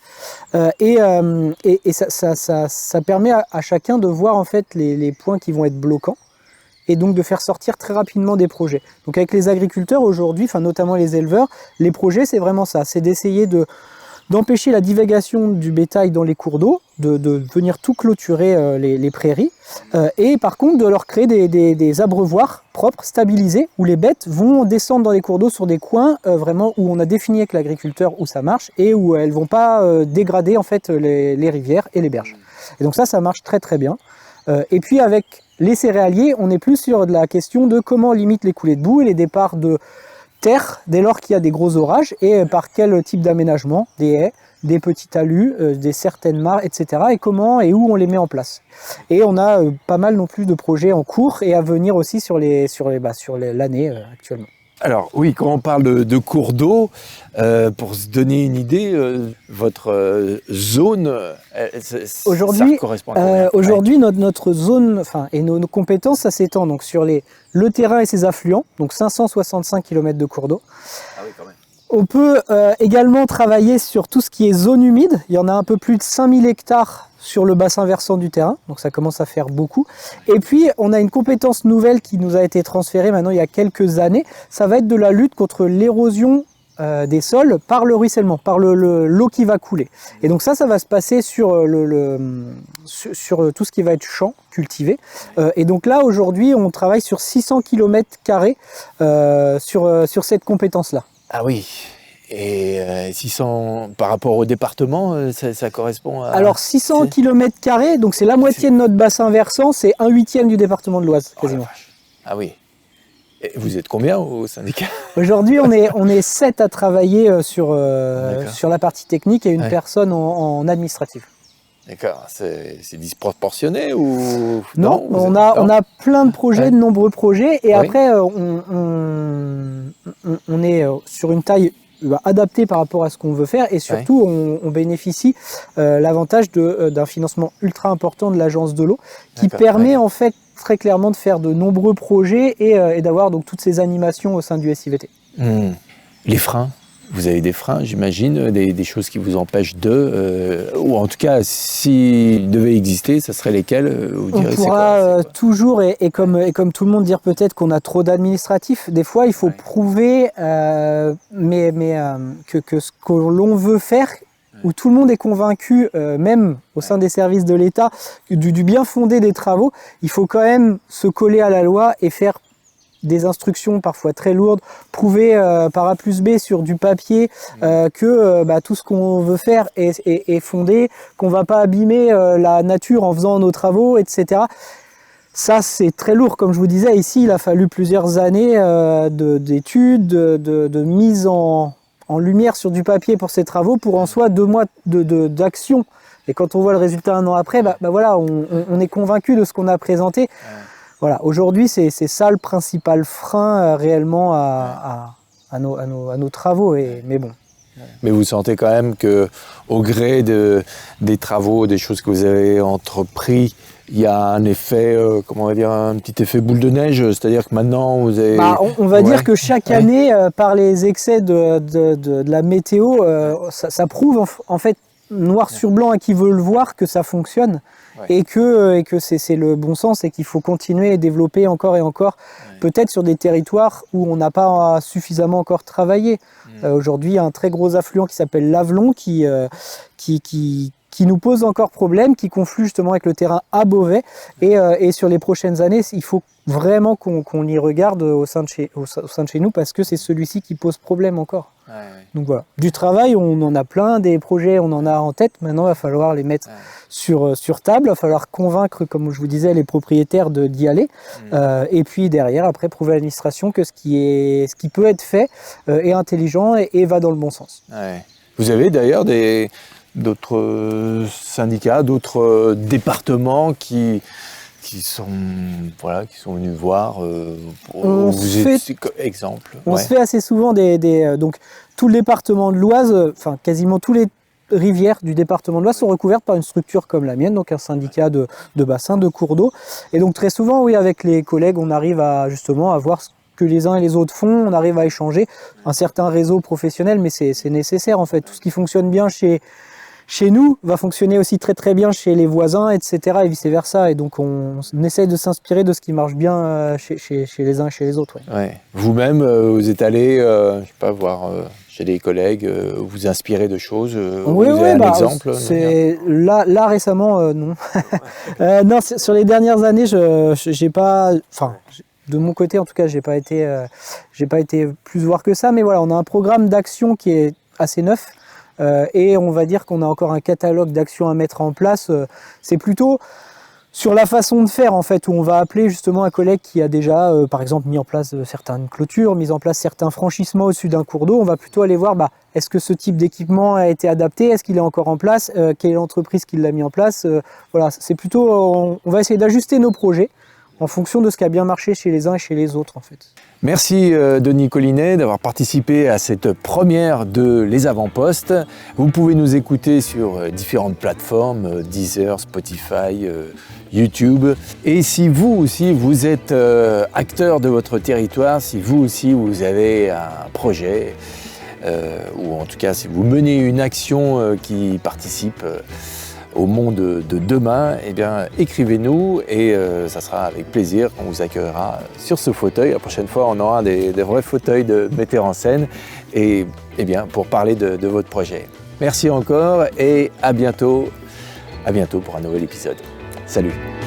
Et ça permet à chacun de voir en fait les points qui vont être bloquants, et donc de faire sortir très rapidement des projets. Donc avec les agriculteurs aujourd'hui, notamment les éleveurs, les projets c'est vraiment ça, c'est d'essayer d'empêcher la divagation du bétail dans les cours d'eau, de venir tout clôturer les prairies, et par contre de leur créer des abreuvoirs propres, stabilisés, où les bêtes vont descendre dans les cours d'eau sur des coins vraiment où on a défini avec l'agriculteur où ça marche, et où elles ne vont pas dégrader en fait les rivières et les berges. Et donc ça marche très très bien. Et puis avec les céréaliers, on est plus sur de la question de comment on limite les coulées de boue et les départs terre dès lors qu'il y a des gros orages et par quel type d'aménagement, des haies, des petits talus, des certaines mares, etc. et comment et où on les met en place. Et on a pas mal non plus de projets en cours et à venir aussi sur l'année actuellement. Alors oui, quand on parle de cours d'eau, pour se donner une idée, votre zone, aujourd'hui, ça correspond à combien? Aujourd'hui, notre zone, enfin, et nos compétences, ça s'étend donc sur le terrain et ses affluents, donc 565 km de cours d'eau. Ah oui, quand même. On peut également travailler sur tout ce qui est zone humide. Il y en a un peu plus de 5000 hectares sur le bassin versant du terrain, donc ça commence à faire beaucoup. Et puis, on a une compétence nouvelle qui nous a été transférée maintenant il y a quelques années. Ça va être de la lutte contre l'érosion des sols par le ruissellement, par l'eau qui va couler. Et donc ça va se passer sur tout ce qui va être champ cultivé. Et donc là, aujourd'hui, on travaille sur 600 km² sur cette compétence-là. Ah oui, et 600 par rapport au département, ça correspond à... Alors 600 km², donc c'est la moitié de notre bassin versant, c'est 1/8 du département de l'Oise, quasiment. Oh, ah oui. Et vous êtes combien au syndicat? Aujourd'hui, on est 7 à travailler sur la partie technique et une personne en administratif. D'accord, c'est disproportionné ou... Non, on a plein de projets, de nombreux projets, et après on est sur une taille adaptée par rapport à ce qu'on veut faire, et surtout on bénéficie l'avantage d'un financement ultra important de l'agence de l'eau, qui permet en fait très clairement de faire de nombreux projets et d'avoir donc toutes ces animations au sein du SIVT. Les freins? Vous avez des freins, j'imagine, des choses qui vous empêchent ou en tout cas, s'ils devaient exister, ça serait lesquels? On pourra toujours, et comme tout le monde, dire peut-être qu'on a trop d'administratifs. Des fois, il faut prouver que ce que l'on veut faire, où tout le monde est convaincu, même au sein des services de l'État, du bien fondé des travaux, il faut quand même se coller à la loi et faire des instructions parfois très lourdes, prouver par A plus B sur du papier que tout ce qu'on veut faire est fondé, qu'on va pas abîmer la nature en faisant nos travaux, etc. Ça, c'est très lourd, comme je vous disais. Ici, il a fallu plusieurs années d'études, de mise en lumière sur du papier pour ces travaux, pour en soi 2 mois d'action. Et quand on voit le résultat 1 an après, voilà, on est convaincu de ce qu'on a présenté. Voilà, aujourd'hui, c'est ça le principal frein réellement à nos travaux. Mais bon. Mais vous sentez quand même qu'au gré des travaux, des choses que vous avez entrepris, il y a un effet, comment on va dire, un petit effet boule de neige, c'est-à-dire que maintenant vous avez... on va dire que chaque année, par les excès de la météo, ça prouve en fait noir sur blanc à qui veut le voir que ça fonctionne. Et que c'est le bon sens et qu'il faut continuer et développer encore et encore, peut-être sur des territoires où on n'a pas suffisamment encore travaillé. Aujourd'hui, il y a un très gros affluent qui s'appelle l'Avelon qui nous pose encore problème, qui conflue justement avec le terrain à Beauvais. Et sur les prochaines années, il faut vraiment qu'on y regarde au sein de chez nous, parce que c'est celui-ci qui pose problème encore. Donc voilà, du travail, on en a plein, des projets, on en a en tête. Maintenant, il va falloir les mettre sur table, il va falloir convaincre, comme je vous disais, les propriétaires d'y aller. Et puis derrière, après, prouver à l'administration que ce qui peut être fait est intelligent et va dans le bon sens. Vous avez d'ailleurs d'autres syndicats, d'autres départements qui sont venus voir exemple. On se fait assez souvent donc tout le département de l'Oise, enfin quasiment tous les rivières du département de l'Oise sont recouvertes par une structure comme la mienne, donc un syndicat de bassin, de cours d'eau. Et donc très souvent, oui, avec les collègues, on arrive à voir ce que les uns et les autres font, on arrive à échanger un certain réseau professionnel, mais c'est nécessaire en fait. Tout ce qui fonctionne bien chez nous va fonctionner aussi très très bien chez les voisins, etc. et vice versa. Et donc on essaye de s'inspirer de ce qui marche bien chez les uns et chez les autres. Vous-même, vous êtes allé, je sais pas, voir chez des collègues, vous inspirer de choses. Vous avez un exemple? Là récemment, non. Non, sur les dernières années, j'ai pas, de mon côté en tout cas, j'ai pas été plus voir que ça. Mais voilà, on a un programme d'action qui est assez neuf. Et on va dire qu'on a encore un catalogue d'actions à mettre en place. C'est plutôt sur la façon de faire en fait, où on va appeler justement un collègue qui a déjà par exemple mis en place certaines clôtures, mis en place certains franchissements au-dessus d'un cours d'eau. On va plutôt aller voir est-ce que ce type d'équipement a été adapté, est-ce qu'il est encore en place, quelle est l'entreprise qui l'a mis en place. Voilà, c'est plutôt, on va essayer d'ajuster nos projets en fonction de ce qui a bien marché chez les uns et chez les autres en fait. Merci Denis Collinet d'avoir participé à cette première de Les Avant-Postes. Vous pouvez nous écouter sur différentes plateformes, Deezer, Spotify, YouTube. Et si vous aussi vous êtes acteur de votre territoire, si vous aussi vous avez un projet, ou en tout cas si vous menez une action qui participe au monde de demain, eh bien, écrivez-nous et ça sera avec plaisir qu'on vous accueillera sur ce fauteuil. La prochaine fois, on aura des vrais fauteuils de metteurs en scène et bien, pour parler de votre projet. Merci encore et à bientôt pour un nouvel épisode. Salut!